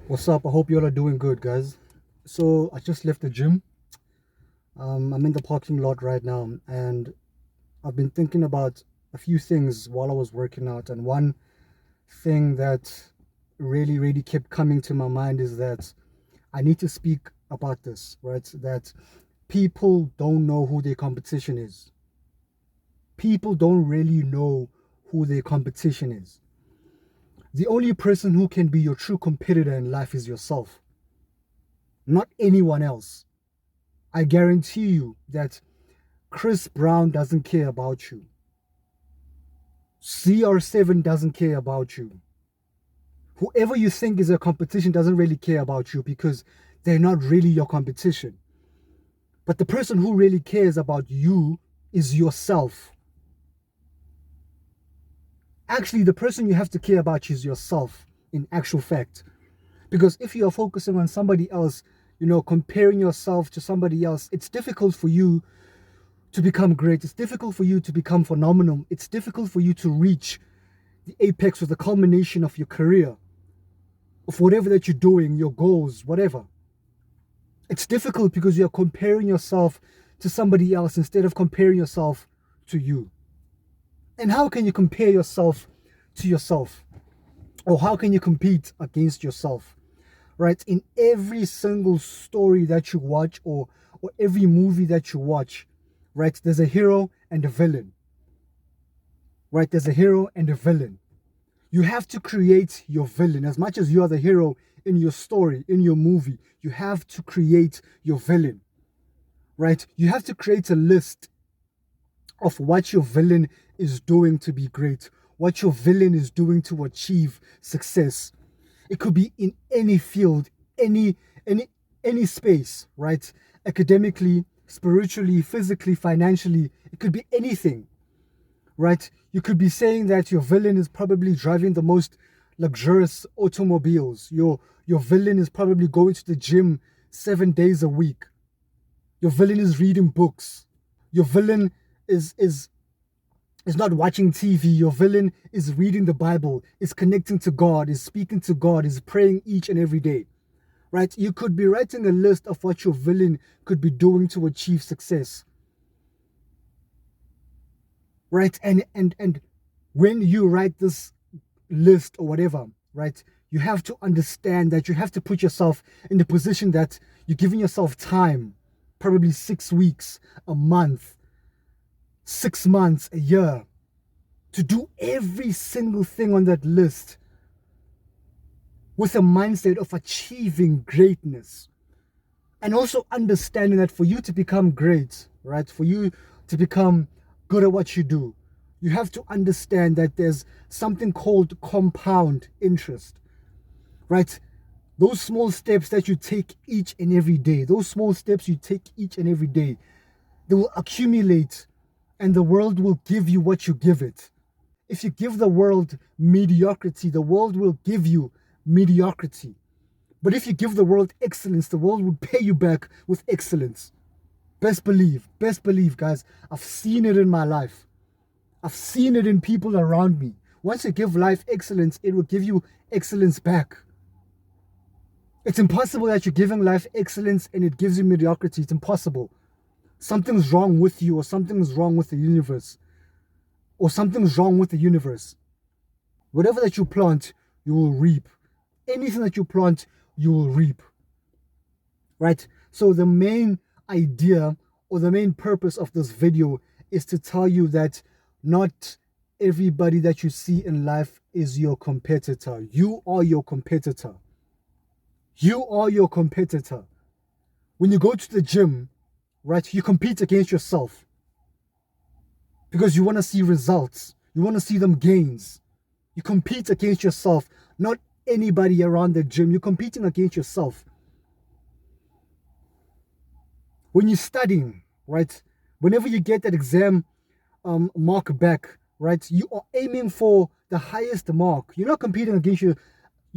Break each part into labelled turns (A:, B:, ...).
A: What's up? I hope you all are doing good, guys. So I just left the gym. I'm in the parking lot right now, and I've been thinking about a few things while I was working out. And one thing that really kept coming to my mind is that I need to speak about this, right? That people don't know who their competition is. People don't really know who their competition is. The only person who can be your true competitor in life is yourself, not anyone else. I guarantee you that Chris Brown doesn't care about you. CR7 doesn't care about you. Whoever you think is a competition doesn't really care about you because they're not really your competition. But the person who really cares about you is yourself. Actually, the person you have to care about is yourself, in actual fact. Because if you are focusing on somebody else, comparing yourself to somebody else, it's difficult for you to become great. It's difficult for you to become phenomenal. It's difficult for you to reach the apex or the culmination of your career, of whatever that you're doing, your goals, whatever. It's difficult because you're comparing yourself to somebody else instead of comparing yourself to you. And how can you compare yourself to yourself? Or how can you compete against yourself? Right? In every single story that you watch or every movie that you watch, right, there's a hero and a villain. Right? There's a hero and a villain. You have to create your villain. As much as you are the hero in your story, in your movie, you have to create your villain. Right? You have to create a list of what your villain is doing to be great, what your villain is doing to achieve success. It could be in any field, any space, right? Academically, spiritually, physically, financially. It could be anything, right? You could be saying that your villain is probably driving the most luxurious automobiles. Your villain is probably going to the gym 7 days a week. Your villain is reading books. Your villain is not watching TV. Your villain is reading the Bible, is connecting to God, is speaking to God, is praying each and every day. Right? You could be writing a list of what your villain could be doing to achieve success. Right? And when you write this list or whatever, right, you have to understand that you have to put yourself in the position that you're giving yourself time, probably 6 weeks, a month, 6 months, a year, to do every single thing on that list with a mindset of achieving greatness. And also understanding that for you to become great, right, for you to become good at what you do, you have to understand that there's something called compound interest, right? Those small steps that you take each and every day, those small steps you take each and every day, they will accumulate and the world will give you what you give it. If you give the world mediocrity, the world will give you mediocrity. But if you give the world excellence, the world will pay you back with excellence. Best believe, guys. I've seen it in my life. I've seen it in people around me. Once you give life excellence, it will give you excellence back. It's impossible that you're giving life excellence and it gives you mediocrity. It's impossible. Something's wrong with you, or something's wrong with the universe. Or something's wrong with the universe. Whatever that you plant, you will reap. Anything that you plant, you will reap. Right? So the main idea or the main purpose of this video is to tell you that not everybody that you see in life is your competitor. You are your competitor. You are your competitor. When you go to the gym, right, you compete against yourself because you want to see results. You want to see them gains. You compete against yourself, not anybody around the gym. You're competing against yourself. When you're studying, right, whenever you get that exam mark back, right, you are aiming for the highest mark. You're not competing against you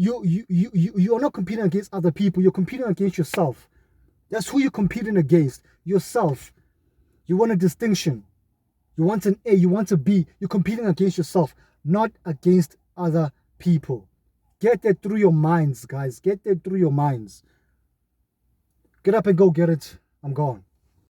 A: are not competing against other people. You're competing against yourself. That's who you're competing against, yourself. You want a distinction. You want an A, you want a B. You're competing against yourself, not against other people. Get that through your minds, guys. Get that through your minds. Get up and go get it. I'm gone.